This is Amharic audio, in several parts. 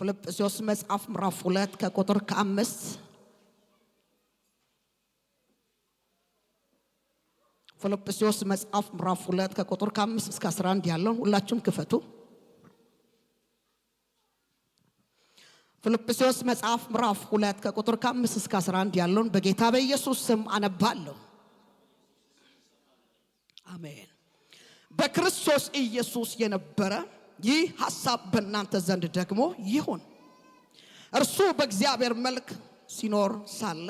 ፊልጵስዩስ መጽሐፍ ምዕራፍ 2 ከቁጥር 5 ፊልጵስዩስ መጽሐፍ ምዕራፍ 2 ከቁጥር 5 እስከ 11 ያለውን ሁላችሁም ክፈቱ። ፊልጵስዩስ መጽሐፍ ምዕራፍ 2 ከቁጥር 5 እስከ 11 ያለውን በጌታ በኢየሱስ ስም አነባለሁ። አሜን። በክርስቶስ ኢየሱስ የነበረ ይህ ሐሳብ በእናንተ ዘንድ ደግሞ ይሁን። እርሱ በእግዚአብሔር መልክ ሲኖር ሳለ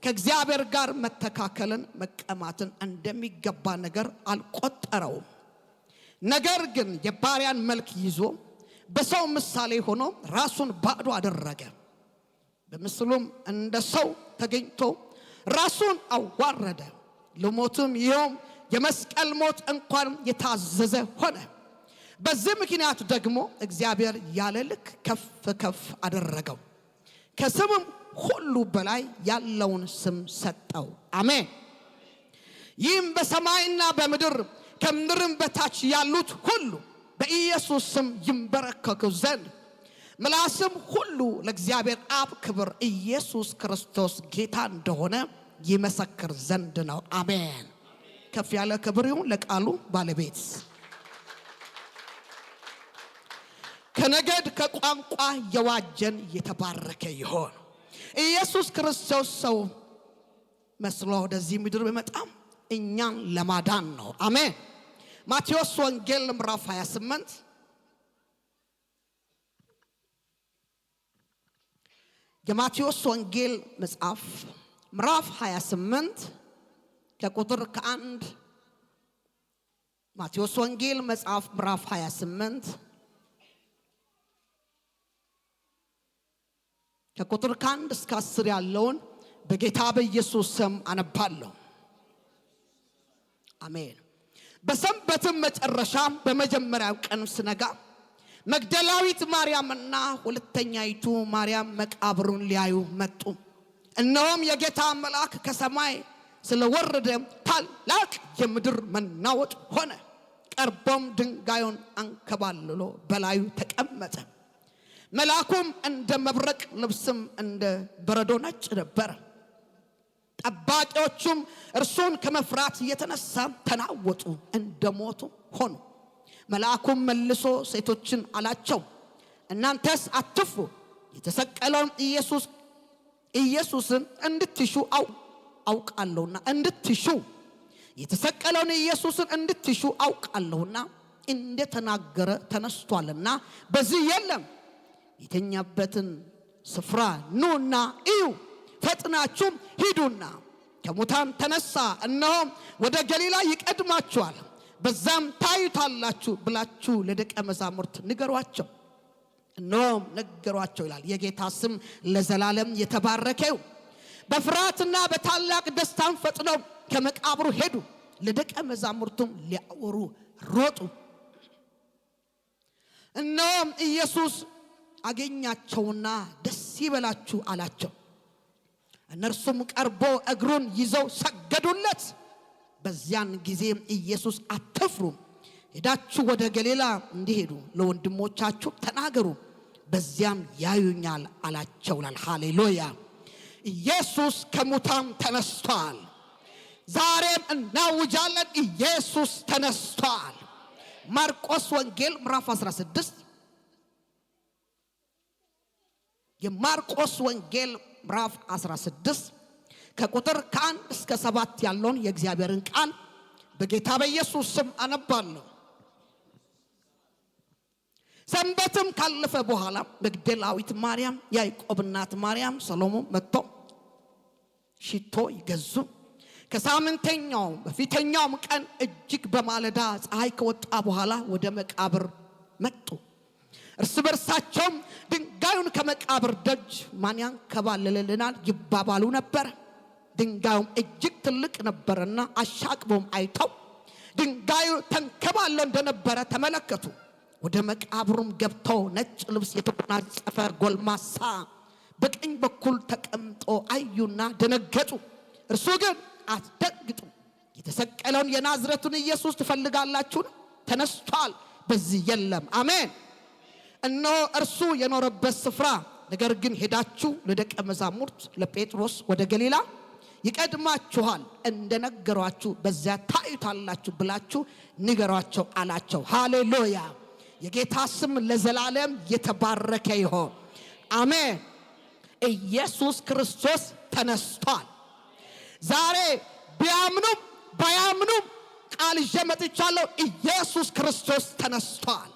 ከእግዚአብሔር ጋር መተካከልን መቀማትን እንደሚገባ ነገር አልቆጠረውም። ነገር ግን የባሪያን መልክ ይዞ በሰው ምሳሌ ሆኖ ራሱን ባዶ አደረገ። በምስሉም እንደ ሰው ተገኝቶ ራሱን አዋረደ፣ ለሞትም ይኸውም የመስቀል ሞት እንኳን የታዘዘ ሆነ። በዚህ ምክንያት ደግሞ እግዚአብሔር ያለ ልክ ከፍ ከፍ አደረገው፣ ከስምም ሁሉ በላይ ያለውን ስም ሰጠው። አሜን። ይህም በሰማይና በምድር ከምድርም በታች ያሉት ሁሉ በኢየሱስ ስም ይንበረከኩ ዘንድ ምላስም ሁሉ ለእግዚአብሔር አብ ክብር ኢየሱስ ክርስቶስ ጌታ እንደሆነ ይመሰክር ዘንድ ነው። አሜን። ከፍ ያለ ክብር ይሁን ለቃሉ ባለቤት። ከነገድ ከቋንቋ የዋጀን የተባረከ ይሁን። ኢየሱስ ክርስቶስ ሰው መስሎ ወደዚህ ምድር በመጣም እኛን ለማዳን ነው። አሜን። ማቴዎስ ወንጌል ምዕራፍ 28 የማቴዎስ ወንጌል መጽሐፍ ምዕራፍ 28 ከቁጥር 1 ማቴዎስ ወንጌል መጽሐፍ ምዕራፍ 28 ከቁጥር 1 እስከ 10 ያለውን በጌታ በኢየሱስ ስም አነባለሁ። አሜን። በሰንበትም መጨረሻ በመጀመሪያው ቀን ስነጋ መግደላዊት ማርያምና ሁለተኛይቱ ማርያም መቃብሩን ሊያዩ መጡ። እነሆም የጌታ መልአክ ከሰማይ ስለወረደ ታላቅ የምድር መናወጥ ሆነ። ቀርቦም ድንጋዩን አንከባልሎ በላዩ ተቀመጠ። መልአኩም እንደ መብረቅ ልብስም እንደ በረዶ ነጭ ነበር። ጠባቂዎቹም እርሱን ከመፍራት የተነሳ ተናወጡ፣ እንደሞቱ ሆኑ። መልአኩም መልሶ ሴቶችን አላቸው፣ እናንተስ አትፍሩ፣ የተሰቀለውን ኢየሱስን እንድትሹ አውቃለሁና የተሰቀለውን ኢየሱስን እንድትሹ አውቃለሁና እንደተናገረ ተነስቷልና በዚህ የለም። የተኛበትን ስፍራ ኑና እዩ፣ ፈጥናችሁም ሂዱና ከሙታን ተነሳ፣ እነሆም ወደ ገሊላ ይቀድማችኋል፣ በዛም ታዩታላችሁ ብላችሁ ለደቀ መዛሙርት ንገሯቸው። እነሆም ነገሯቸው ይላል። የጌታ ስም ለዘላለም የተባረከው። በፍርሃትና በታላቅ ደስታም ፈጥነው ከመቃብሩ ሄዱ፣ ለደቀ መዛሙርቱም ሊያወሩ ሮጡ። እነሆም ኢየሱስ አገኛቸውና ደስ ይበላችሁ አላቸው። እነርሱም ቀርቦ እግሩን ይዘው ሰገዱለት። በዚያን ጊዜም ኢየሱስ አትፍሩ፣ ሄዳችሁ ወደ ገሊላ እንዲሄዱ ለወንድሞቻችሁ ተናገሩ፣ በዚያም ያዩኛል አላቸው። ሃሌሉያ። ኢየሱስ ከሙታን ተነስቷል። ዛሬም እናውጃለን፣ ኢየሱስ ተነስቷል። ማርቆስ ወንጌል ምዕራፍ 16 የማርቆስ ወንጌል ምዕራፍ 16 ከቁጥር 1 እስከ 7 ያለውን የእግዚአብሔርን ቃል በጌታ በኢየሱስ ስም አነባለሁ። ሰንበትም ካለፈ በኋላ መግደላዊት ማርያም፣ ያዕቆብ እናት ማርያም፣ ሰሎሞን መጥተው ሽቶ ይገዙ። ከሳምንተኛው በፊተኛውም ቀን እጅግ በማለዳ ፀሐይ ከወጣ በኋላ ወደ መቃብር መጡ። እርስ በርሳቸውም ድንጋዩን ከመቃብር ደጅ ማን ያንከባልልልናል ይባባሉ ነበር። ድንጋዩም እጅግ ትልቅ ነበርና አሻቅቦም አይተው ድንጋዩ ተንከባሎ እንደነበረ ተመለከቱ። ወደ መቃብሩም ገብተው ነጭ ልብስ የተጎናጸፈ ጎልማሳ በቀኝ በኩል ተቀምጦ አዩና ደነገጡ። እርሱ ግን አትደንግጡ፣ የተሰቀለውን የናዝሬቱን ኢየሱስ ትፈልጋላችሁ? ተነስቷል፣ በዚህ የለም። አሜን። እነሆ እርሱ የኖረበት ስፍራ ነገር ግን ሄዳችሁ ለደቀ መዛሙርት ለጴጥሮስ ወደ ገሊላ ይቀድማችኋል እንደነገሯችሁ በዚያ ታዩታላችሁ ብላችሁ ንገሯቸው አላቸው። ሃሌሉያ! የጌታ ስም ለዘላለም የተባረከ ይሁን። አሜን። ኢየሱስ ክርስቶስ ተነስቷል። ዛሬ ቢያምኑም ባያምኑም ቃል ይዤ መጥቻለሁ። ኢየሱስ ክርስቶስ ተነስቷል።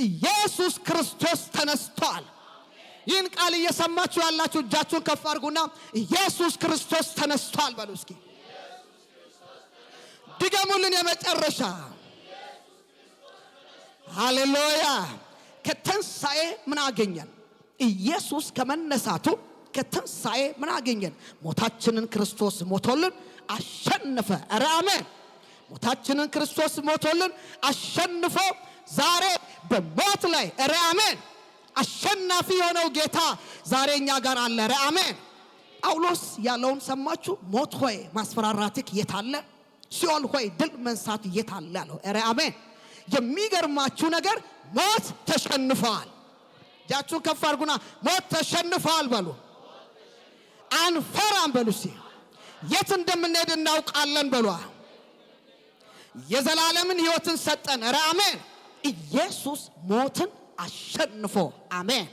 ኢየሱስ ክርስቶስ ተነስቷል። ይህን ቃል እየሰማችሁ ያላችሁ እጃችሁን ከፍ አድርጉና ኢየሱስ ክርስቶስ ተነስቷል በሉ እስኪ። ድገሙልን የመጨረሻ። ሃሌሉያ! ከተንሳኤ ምን አገኘን? ኢየሱስ ከመነሳቱ ከተንሳኤ ምን አገኘን? ሞታችንን ክርስቶስ ሞቶልን አሸነፈ። ኧረ አሜን! ሞታችንን ክርስቶስ ሞቶልን አሸንፎ ዛሬ በሞት ላይ ኧረ አሜን አሸናፊ የሆነው ጌታ ዛሬ እኛ ጋር አለ። ኧረ አሜን! ጳውሎስ ያለውን ሰማችሁ? ሞት ሆይ ማስፈራራትክ የታለ? ሲኦል ሆይ ድል መንሳት የታለ አለው። ኧረ አሜን! የሚገርማችሁ ነገር ሞት ተሸንፏል። እጃችሁን ከፍ አድርጉና ሞት ተሸንፏል በሉ። አንፈራም በሉ። የት እንደምንሄድ እናውቃለን በሉ። የዘላለምን ሕይወትን ሰጠን። ኧረ አሜን! ኢየሱስ ሞትን አሸንፎ አሜን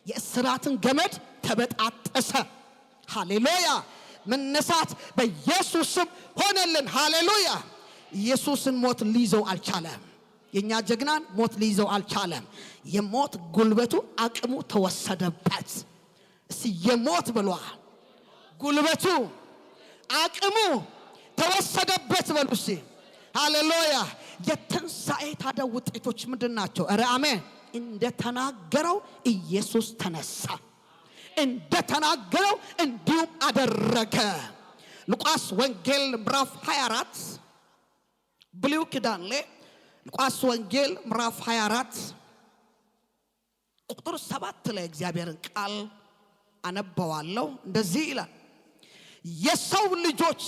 የእስራትን ገመድ ተበጣጠሰ። ሃሌሉያ! መነሳት በኢየሱስ ስም ሆነልን። ሃሌሉያ! ኢየሱስን ሞት ሊይዘው አልቻለም። የኛ ጀግናን ሞት ሊይዘው አልቻለም። የሞት ጉልበቱ አቅሙ ተወሰደበት። እስቲ የሞት ብሏ ጉልበቱ አቅሙ ተወሰደበት በሉ እስቲ። ሃሌሉያ! የትንሣኤ ታዲያ ውጤቶች ምንድናቸው? ኧረ አሜን! እንደተናገረው ኢየሱስ ተነሳ። እንደተናገረው እንዲሁም አደረገ። ሉቃስ ወንጌል ምዕራፍ 24 ብሉይ ኪዳን ላይ ሉቃስ ወንጌል ምዕራፍ 24 ቁጥር 7 ላይ እግዚአብሔርን ቃል አነባዋለሁ። እንደዚህ ይላል፣ የሰው ልጆች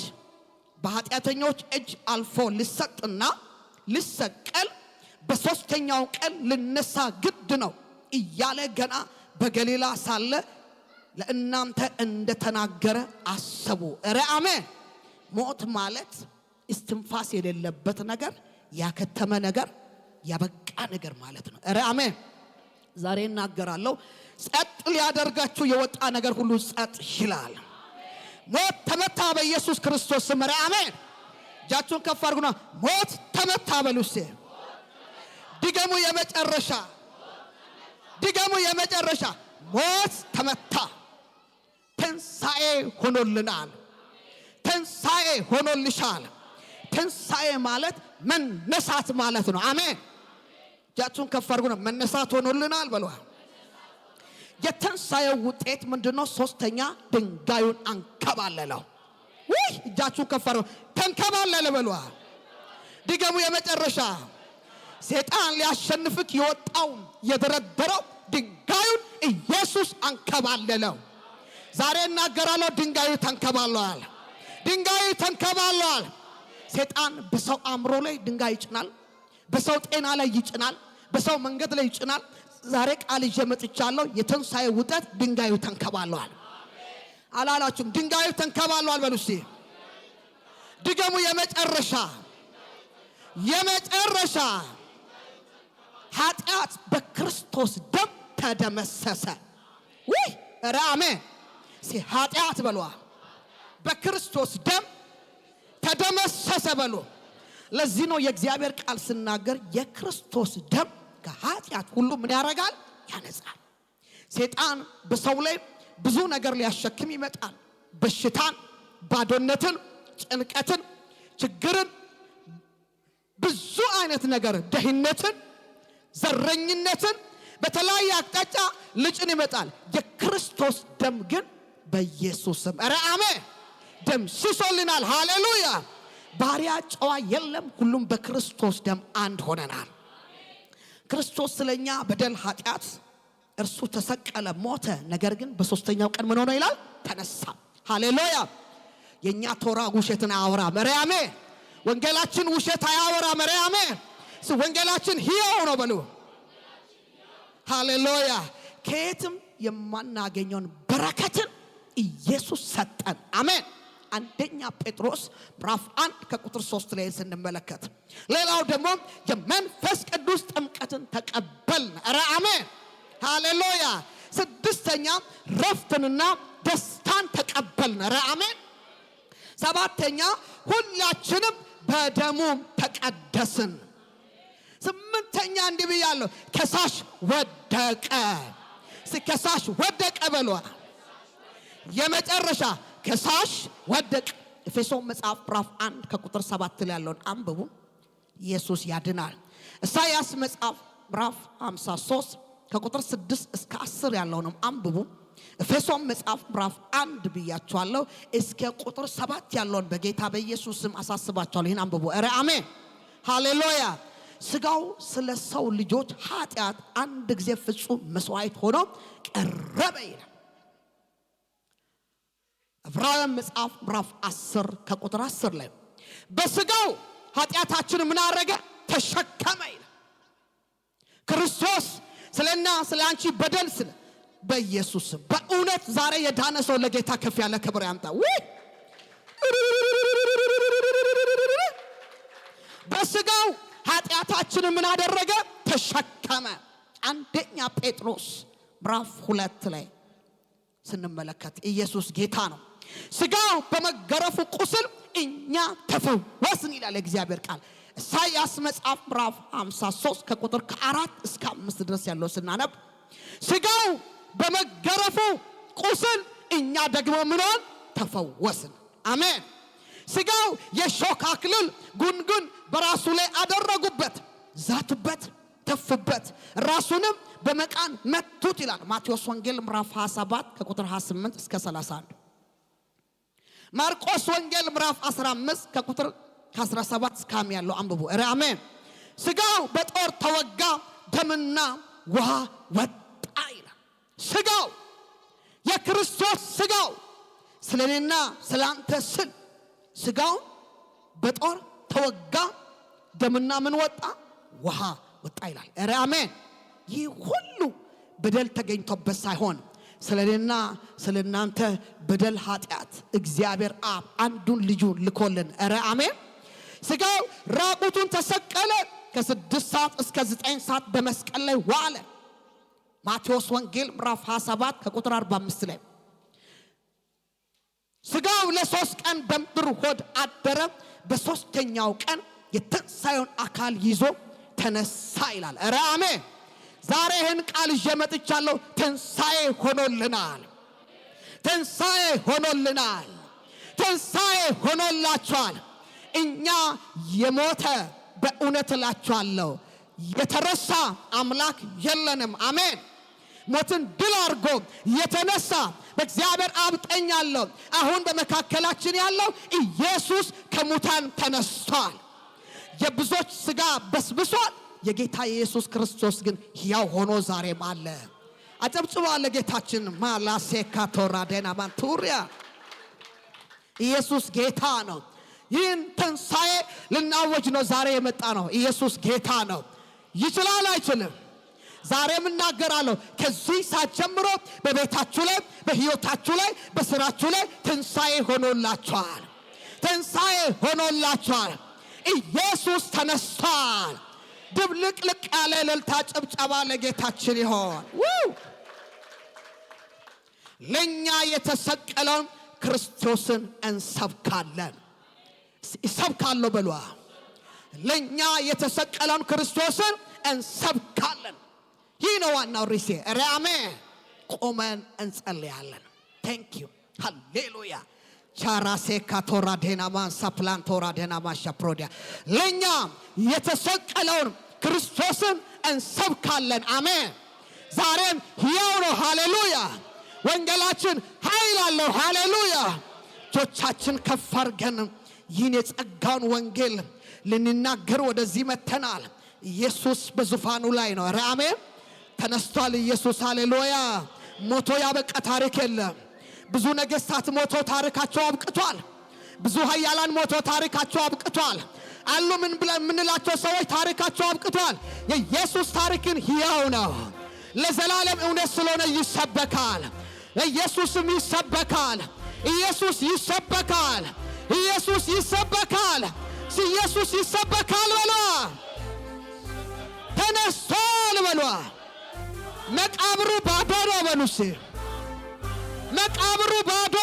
በኃጢአተኞች እጅ አልፎ ሊሰጥና ሊሰቀል በሶስተኛው ቀን ልነሳ ግድ ነው እያለ ገና በገሊላ ሳለ ለእናንተ እንደተናገረ አሰቡ። ኧረ አሜን! ሞት ማለት እስትንፋስ የሌለበት ነገር፣ ያከተመ ነገር፣ ያበቃ ነገር ማለት ነው። ኧረ አሜን! ዛሬ እናገራለሁ፣ ጸጥ ሊያደርጋችሁ የወጣ ነገር ሁሉ ጸጥ ይላል። ሞት ተመታ በኢየሱስ ክርስቶስ ስም። ኧረ አሜን! እጃችሁን ከፍ አድርጉና ሞት ተመታ በሉ እስቲ። ድገሙ የመጨረሻ፣ ድገሙ የመጨረሻ። ሞት ተመታ። ትንሣኤ ሆኖልናል። ትንሣኤ ሆኖልሻል። ትንሣኤ ማለት መነሳት ማለት ነው። አሜን! እጃችሁን ከፍ አድርጉና መነሳት ሆኖልናል በሉ። የትንሣኤው ውጤት ምንድነው? ሶስተኛ ድንጋዩን አንከባለለው። ወይ እጃችሁን ከፍ አድርጉ። ተንከባለለ በሉ። ድገሙ የመጨረሻ። ሰይጣን ሊያሸንፍክ የወጣው የደረደረው ድንጋዩን ኢየሱስ አንከባለለው። ዛሬ እናገራለሁ፣ ድንጋዩ ተንከባለዋል። ድንጋዩ ተንከባለዋል። ሰይጣን በሰው አእምሮ ላይ ድንጋይ ይጭናል፣ በሰው ጤና ላይ ይጭናል፣ በሰው መንገድ ላይ ይጭናል። ዛሬ ቃል ይዤ መጥቻለሁ። የትንሣኤ ውጤት ድንጋዩ ተንከባለዋል። አላላችሁም? ድንጋዩ ተንከባለዋል በሉ እስቲ። ድገሙ የመጨረሻ፣ የመጨረሻ። ኃጢአት በክርስቶስ ደም ተደመሰሰ። ወይ ኧረ አሜን! ኃጢአት በሏ በክርስቶስ ደም ተደመሰሰ በሉ። ለዚህ ነው የእግዚአብሔር ቃል ሲናገር የክርስቶስ ደም ከኃጢአት ሁሉ ምን ያደርጋል? ያነጻል። ሰይጣን በሰው ላይ ብዙ ነገር ሊያሸክም ይመጣል። በሽታን፣ ባዶነትን፣ ጭንቀትን፣ ችግርን፣ ብዙ አይነት ነገር፣ ደህንነትን፣ ዘረኝነትን በተለያየ አቅጣጫ ልጭን ይመጣል። የክርስቶስ ደም ግን በኢየሱስ ስም ኧረ አሜን ደም ሲሶልናል። ሃሌሉያ! ባሪያ ጨዋ የለም፣ ሁሉም በክርስቶስ ደም አንድ ሆነናል። ክርስቶስ ስለኛ በደል ኃጢአት እርሱ ተሰቀለ፣ ሞተ። ነገር ግን በሶስተኛው ቀን ምን ሆነ ይላል? ተነሳ። ሃሌሉያ! የኛ ቶራ ውሸትን አያወራ። መሪያሜ ወንጌላችን ውሸት አያወራ። መሪያሜ ወንጌላችን ሕያው ነው በሉ። ሃሌሉያ። ከየትም የማናገኘውን በረከትን ኢየሱስ ሰጠን። አሜን። አንደኛ ጴጥሮስ ምዕራፍ 1 ከቁጥር 3 ላይ ስንመለከት፣ ሌላው ደግሞ የመንፈስ ቅዱስ ጥምቀትን ተቀበልን። ኧረ አሜን ሃሌሉያ። ስድስተኛ ረፍትንና ደስታን ተቀበልን። ኧረ አሜን። ሰባተኛ ሁላችንም በደሙ ተቀደስን። ስምንተኛ እንዲህ ብያለሁ፣ ከሳሽ ወደቀ። ከሳሽ ወደቀ በሏ። የመጨረሻ ከሳሽ ወደቀ። ኤፌሶን መጽሐፍ ምዕራፍ 1 ከቁጥር 7 ላይ ያለውን አንብቡ። ኢየሱስ ያድናል። ኢሳይያስ መጽሐፍ ምዕራፍ 53 ከቁጥር 6 እስከ 10 ያለውንም አንብቡ። ኤፌሶን መጽሐፍ ምዕራፍ 1 ብያችኋለሁ እስከ ቁጥር 7 ያለውን በጌታ በኢየሱስ ስም አሳስባችኋለሁ። ይህን አንብቡ። ኧረ አሜን ሃሌሉያ። ስጋው ስለ ሰው ልጆች ኃጢአት አንድ ጊዜ ፍጹም መስዋዕት ሆኖ ቀረበ ይላል። ዕብራውያን መጽሐፍ ምዕራፍ 10 ከቁጥር 10 ላይ በስጋው ኃጢአታችን ምን አረገ? ተሸከመ ይላል። ክርስቶስ ስለና ስለአንቺ በደል ስለ በኢየሱስ በእውነት ዛሬ የዳነ ሰው ለጌታ ከፍ ያለ ክብር ያምጣ። በስጋው ኃጢአታችን ምን አደረገ? ተሸከመ። አንደኛ ጴጥሮስ ምዕራፍ 2 ላይ ስንመለከት ኢየሱስ ጌታ ነው። ስጋው በመገረፉ ቁስል እኛ ተፈወስን ይላል እግዚአብሔር ቃል። ኢሳይያስ መጽሐፍ ምዕራፍ 53 ከቁጥር 4 እስከ 5 ድረስ ያለው ስናነብ ስጋው በመገረፉ ቁስል እኛ ደግሞ ምንሆን? ተፈወስን። አሜን። ስጋው የሾህ አክሊል ጉንጉን በራሱ ላይ አደረጉበት፣ ዛቱበት፣ ተፉበት፣ ራሱንም በመቃን መቱት ይላል ማቴዎስ ወንጌል ምዕራፍ 27 ከቁጥር 28 እስከ 31። ማርቆስ ወንጌል ምዕራፍ 15 ከቁጥር 17 እስከ 20 ያለው አንብቡ። ኧረ አሜን። ስጋው በጦር ተወጋ፣ ደምና ውሃ ወጣ ይላል። ስጋው የክርስቶስ ስጋው ስለኔና ስላንተ ስል ስጋው በጦር ተወጋ፣ ደምና ምን ወጣ? ውሃ ወጣ ይላል። ኧረ አሜን። ይህ ሁሉ በደል ተገኝቶበት ሳይሆን ስለኔና ስለናንተ በደል ኃጢአት እግዚአብሔር አብ አንዱን ልጁን ልኮልን። ኧረ አሜን። ስጋው ራቁቱን ተሰቀለ፣ ከ6 ሰዓት እስከ 9 ሰዓት በመስቀል ላይ ዋለ። ማቴዎስ ወንጌል ምዕራፍ 27 ከቁጥር 45 ላይ ስጋው ለ3 ቀን በምድር ሆድ አደረ፣ በሶስተኛው ቀን የትንሣኤውን አካል ይዞ ተነሳ ይላል። ኧረ አሜን። ዛሬ ይህን ቃል ይዤ መጥቻለሁ። ትንሣኤ ሆኖልናል። ትንሣኤ ሆኖልናል። ትንሣኤ ሆኖላችኋል። እኛ የሞተ በእውነት እላችኋለሁ የተረሳ አምላክ የለንም። አሜን። ሞትን ድል አድርጎ የተነሳ በእግዚአብሔር አብ ቀኝ ያለው አሁን በመካከላችን ያለው ኢየሱስ ከሙታን ተነስቷል። የብዙዎች ስጋ በስብሷል። የጌታ ኢየሱስ ክርስቶስ ግን ሕያው ሆኖ ዛሬም አለ። አጨብጭባ ለጌታችን ማላሴካ ቶራዴና ማንቱሪያ ኢየሱስ ጌታ ነው። ይህን ትንሣኤ ልናወጅ ነው ዛሬ የመጣ ነው። ኢየሱስ ጌታ ነው። ይችላል አይችልም? ዛሬም እናገራለሁ። ከዚህ ሰዓት ጀምሮ በቤታችሁ ላይ፣ በሕይወታችሁ ላይ፣ በስራችሁ ላይ ትንሣኤ ሆኖላችኋል። ትንሣኤ ሆኖላችኋል። ኢየሱስ ተነስቷል። ድብልቅልቅ ያለ እልልታ ጭብጨባ ለጌታችን ይሆን። ለኛ የተሰቀለውን ክርስቶስን እንሰብካለን። እሰብካለሁ በሏ። ለኛ የተሰቀለውን ክርስቶስን እንሰብካለን። ይህ ነው ዋናው ርዕሴ። ኧረ አሜን። ቆመን እንጸልያለን። ቴንክ ዩ ሃሌሉያ። ቻራሴ ካቶራ ዴናማን ሳፕላንቶራ ዴናማ ሻፕሮዲያ ለኛ የተሰቀለውን ክርስቶስን እንሰብካለን። አሜን። ዛሬም ሕያው ነው። ሃሌሉያ። ወንጌላችን ኃይል አለው። ሃሌሉያ። እጆቻችን ከፍ አድርገን ይህን የጸጋውን ወንጌል ልንናገር ወደዚህ መተናል። ኢየሱስ በዙፋኑ ላይ ነው። ኧረ አሜን። ተነስቷል ኢየሱስ። ሃሌሉያ። ሞቶ ያበቃ ታሪክ የለም። ብዙ ነገስታት ሞቶ ታሪካቸው አብቅቷል። ብዙ ኃያላን ሞቶ ታሪካቸው አብቅቷል። አሉ ምን ብለን ምንላቸው ሰዎች ታሪካቸው አብቅቷል። የኢየሱስ ታሪክን ሕያው ነው። ለዘላለም እውነት ስለሆነ ይሰበካል። ኢየሱስም ይሰበካል። ኢየሱስ ይሰበካል። ኢየሱስ ይሰበካል። ኢየሱስ ይሰበካል በሏ። ተነስቷል በሏ። መቃብሩ ባዶ ነው በሉስ። መቃብሩ ባዶ